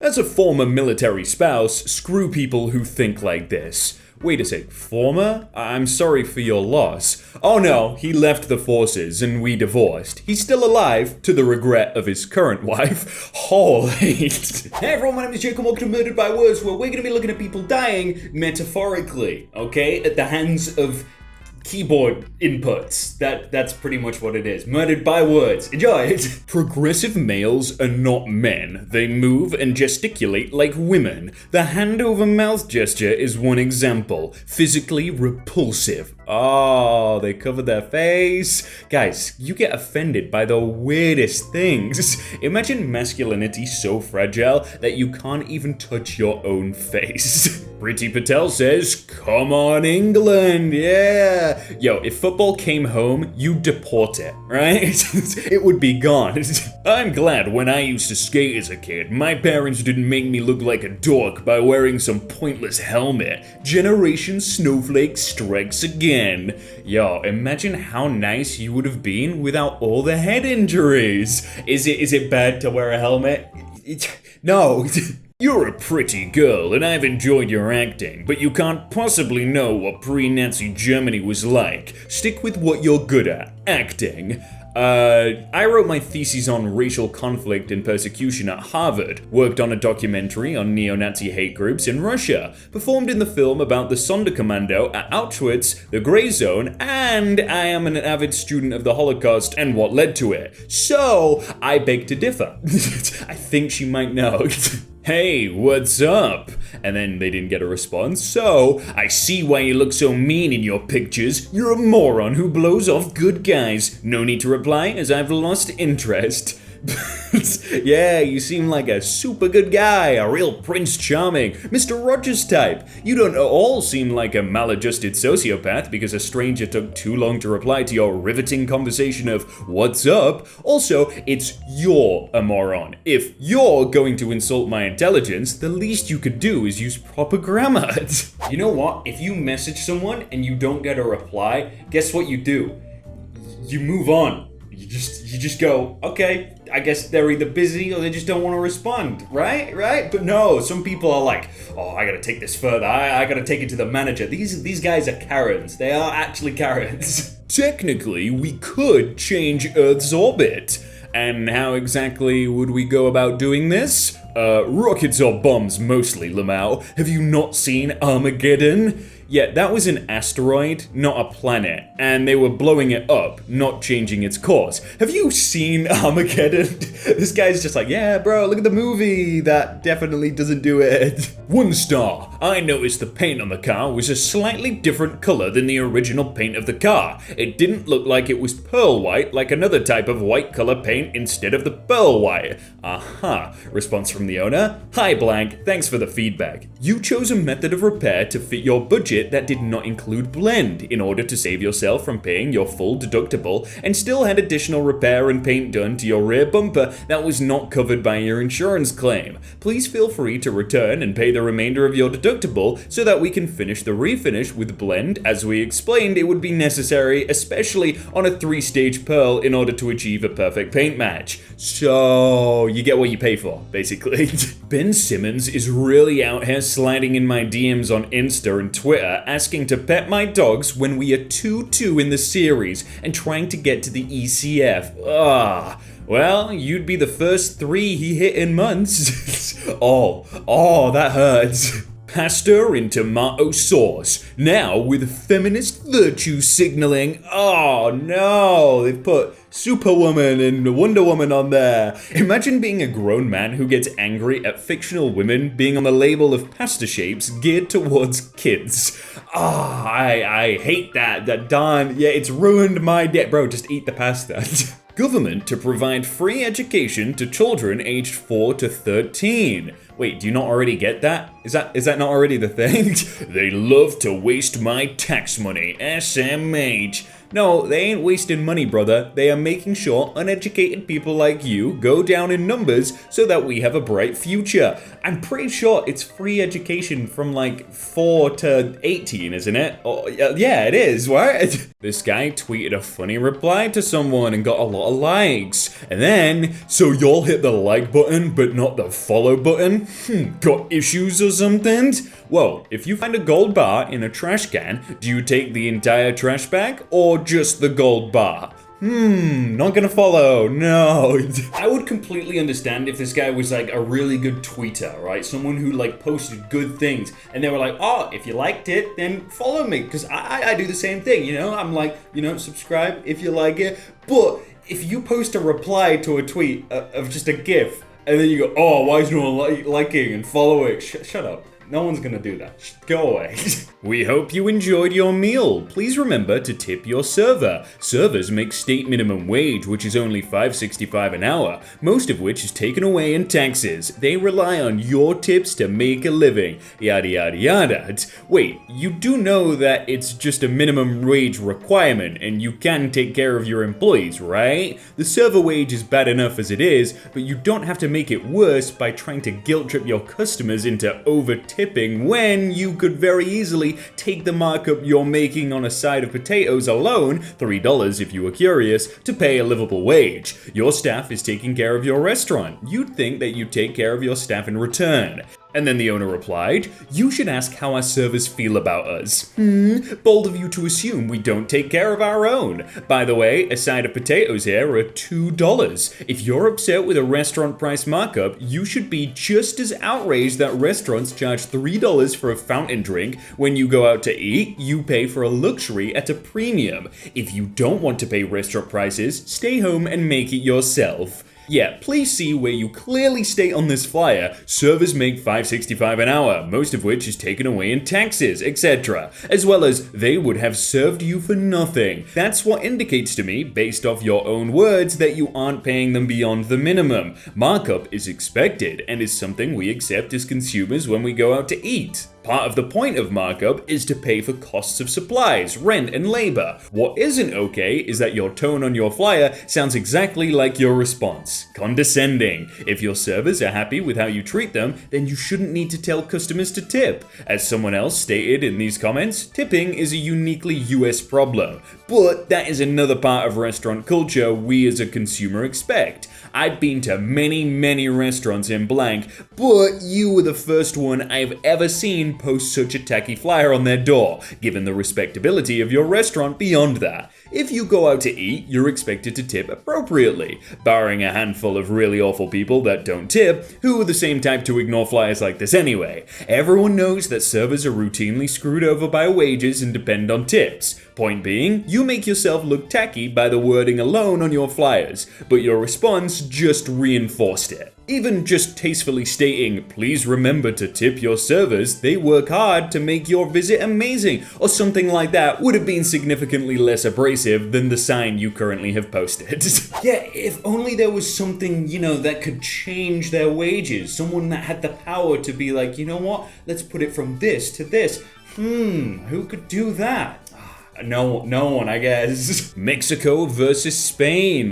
As a former military spouse, screw people who think like this. Wait a sec, former? I'm sorry for your loss. Oh no, he left the forces and we divorced. He's still alive, to the regret of his current wife. Holy. Hey everyone, my name is Jake and welcome to Murdered by Words, where we're gonna be looking at people dying metaphorically, okay? At the hands of keyboard inputs. That's pretty much what it is. Murdered by words. Enjoy it. Progressive males are not men. They move and gesticulate like women. The hand over mouth gesture is one example. Physically repulsive. Oh, they cover their face. Guys, you get offended by the weirdest things. Imagine masculinity so fragile that you can't even touch your own face. Priti Patel says, come on England, yeah. Yo, if football came home, you deport it, right? It would be gone. I'm glad when I used to skate as a kid, my parents didn't make me look like a dork by wearing some pointless helmet. Generation Snowflake strikes again. Yo, imagine how nice you would have been without all the head injuries. Is it bad to wear a helmet? No. You're a pretty girl, and I've enjoyed your acting, but you can't possibly know what pre-Nazi Germany was like. Stick with what you're good at, acting. I wrote my thesis on racial conflict and persecution at Harvard, worked on a documentary on neo-Nazi hate groups in Russia, performed in the film about the Sonderkommando at Auschwitz, the Grey Zone, and I am an avid student of the Holocaust and what led to it. So, I beg to differ. I think she might know. Hey, what's up? And then they didn't get a response, so I see why you look so mean in your pictures. You're a moron who blows off good guys. No need to reply, as I've lost interest. Yeah, you seem like a super good guy, a real Prince Charming, Mr. Rogers type. You don't at all seem like a maladjusted sociopath because a stranger took too long to reply to your riveting conversation of what's up. Also, it's you're a moron. If you're going to insult my intelligence, the least you could do is use proper grammar. You know what? If you message someone and you don't get a reply, guess what you do? You move on. You just go, okay, I guess they're either busy or they just don't want to respond, right? But no, some people are like, oh, I gotta take this further, I gotta take it to the manager. These guys are Karens, they are actually Karens. Technically, we could change Earth's orbit. And how exactly would we go about doing this? Rockets or bombs mostly, Lamau. Have you not seen Armageddon? Yeah, that was an asteroid, not a planet, and they were blowing it up, not changing its course. Have you seen Armageddon? This guy's just like, yeah, bro, look at the movie. That definitely doesn't do it. 1 star. I noticed the paint on the car was a slightly different color than the original paint of the car. It didn't look like it was pearl white, like another type of white color paint instead of the pearl white. Aha. Response from the owner. Hi blank, thanks for the feedback. You chose a method of repair to fit your budget that did not include blend in order to save yourself from paying your full deductible and still had additional repair and paint done to your rear bumper that was not covered by your insurance claim. Please feel free to return and pay the remainder of your deductible so that we can finish the refinish with blend. As we explained, it would be necessary, especially on a 3-stage pearl, in order to achieve a perfect paint match. So you get what you pay for, basically. Ben Simmons is really out here sliding in my DMs on Insta and Twitter asking to pet my dogs when we are 2-2 in the series and trying to get to the ECF. Well, you'd be the first 3 he hit in months. oh, that hurts. Pasta in tomato sauce, now with feminist virtue signaling. Oh no, they've put Superwoman and Wonder Woman on there. Imagine being a grown man who gets angry at fictional women being on the label of pasta shapes geared towards kids. I hate that darn, yeah, it's ruined my day. Bro, just eat the pasta. Government to provide free education to children aged 4 to 13. Wait, do you not already get that? Is that not already the thing? They love to waste my tax money, SMH. No, they ain't wasting money, brother. They are making sure uneducated people like you go down in numbers so that we have a bright future. I'm pretty sure it's free education from like 4 to 18, isn't it? Oh, yeah, it is, right? This guy tweeted a funny reply to someone and got a lot of likes. And then, so you'll hit the like button but not the follow button? Got issues or something? Well, if you find a gold bar in a trash can, do you take the entire trash bag or just the gold bar? Not gonna follow, no. I would completely understand if this guy was like a really good tweeter, right? Someone who like posted good things and they were like, oh, if you liked it, then follow me. Because I do the same thing, you know? I'm like, subscribe if you like it. But if you post a reply to a tweet of just a GIF and then you go, oh, why is no one liking and following? Shut up. No one's gonna do that. Go away. We hope you enjoyed your meal. Please remember to tip your server. Servers make state minimum wage, which is only $5.65 an hour, most of which is taken away in taxes. They rely on your tips to make a living. Yada yada yada. Wait, you do know that it's just a minimum wage requirement and you can take care of your employees, right? The server wage is bad enough as it is, but you don't have to make it worse by trying to guilt trip your customers into over-tipping when you could very easily take the markup you're making on a side of potatoes alone, $3 if you were curious, to pay a livable wage. Your staff is taking care of your restaurant. You'd think that you'd take care of your staff in return. And then the owner replied, you should ask how our servers feel about us. Bold of you to assume we don't take care of our own. By the way, a side of potatoes here are $2. If you're upset with a restaurant price markup, you should be just as outraged that restaurants charge $3 for a fountain drink. When you go out to eat, you pay for a luxury at a premium. If you don't want to pay restaurant prices, stay home and make it yourself. Yeah, please see where you clearly state on this flyer, servers make $5.65 an hour, most of which is taken away in taxes, etc. As well as, they would have served you for nothing. That's what indicates to me, based off your own words, that you aren't paying them beyond the minimum. Markup is expected, and is something we accept as consumers when we go out to eat. Part of the point of markup is to pay for costs of supplies, rent, and labor. What isn't okay is that your tone on your flyer sounds exactly like your response. Condescending. If your servers are happy with how you treat them, then you shouldn't need to tell customers to tip. As someone else stated in these comments, tipping is a uniquely US problem. But that is another part of restaurant culture we as a consumer expect. I've been to many restaurants in blank, but you were the first one I've ever seen post such a tacky flyer on their door, given the respectability of your restaurant beyond that. If you go out to eat, you're expected to tip appropriately, barring a handful of really awful people that don't tip, who are the same type to ignore flyers like this anyway. Everyone knows that servers are routinely screwed over by wages and depend on tips. Point being, you make yourself look tacky by the wording alone on your flyers, but your response just reinforced it. Even just tastefully stating, please remember to tip your servers, they work hard to make your visit amazing, or something like that would have been significantly less abrasive than the sign you currently have posted. Yeah, if only there was something, that could change their wages, someone that had the power to be like, you know what, let's put it from this to this. Who could do that? No one, I guess. Mexico versus Spain,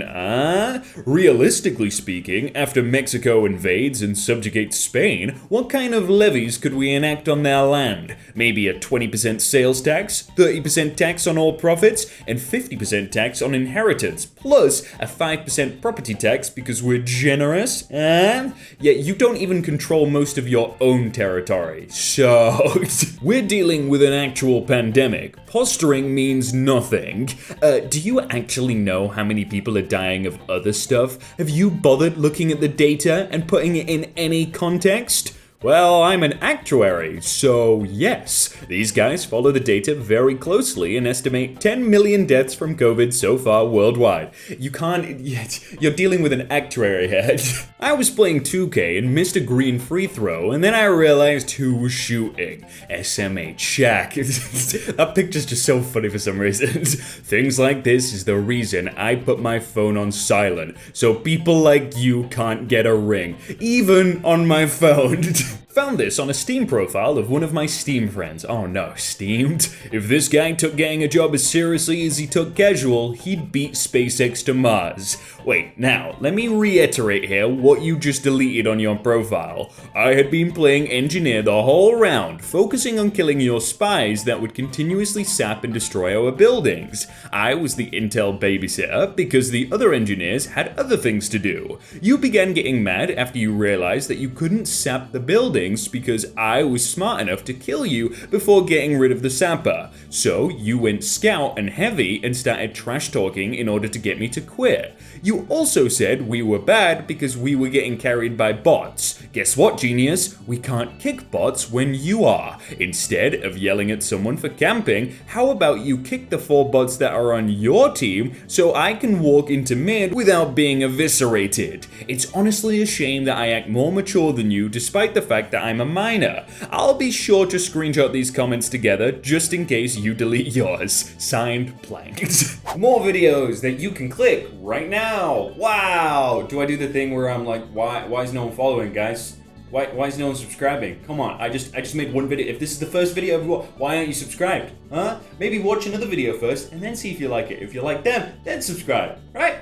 Realistically speaking, after Mexico invades and subjugates Spain, what kind of levies could we enact on their land? Maybe a 20% sales tax, 30% tax on all profits, and 50% tax on inheritance, plus a 5% property tax because we're generous, Yet you don't even control most of your own territory. So, we're dealing with an actual pandemic. Posturing means nothing. Do you actually know how many people are dying of other stuff? Have you bothered looking at the data and putting it in any context? Well, I'm an actuary, so yes, these guys follow the data very closely and estimate 10 million deaths from COVID so far worldwide. You're dealing with an actuary here. I was playing 2K and missed a green free throw, and then I realized who was shooting. SMH Shaq. That picture's just so funny for some reason. Things like this is the reason I put my phone on silent, so people like you can't get a ring, even on my phone. Found this on a Steam profile of one of my Steam friends. Oh no, steamed? If this guy took getting a job as seriously as he took casual, he'd beat SpaceX to Mars. Wait, now, let me reiterate here what you just deleted on your profile. I had been playing engineer the whole round, focusing on killing your spies that would continuously sap and destroy our buildings. I was the intel babysitter because the other engineers had other things to do. You began getting mad after you realized that you couldn't sap the buildings because I was smart enough to kill you before getting rid of the sapper. So you went scout and heavy and started trash talking in order to get me to quit. You also said we were bad because we were getting carried by bots. Guess what, genius? We can't kick bots when you are. Instead of yelling at someone for camping, how about you kick the 4 bots that are on your team so I can walk into mid without being eviscerated? It's honestly a shame that I act more mature than you despite the fact that I'm a minor. I'll be sure to screenshot these comments together just in case you delete yours. Signed, Planked. More videos that you can click right now. Wow! Do I do the thing where I'm like, why is no one following, guys? Why is no one subscribing? Come on, I just made one video. If this is the first video of why aren't you subscribed? Huh? Maybe watch another video first and then see if you like it. If you like them, then subscribe, right?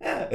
Yeah.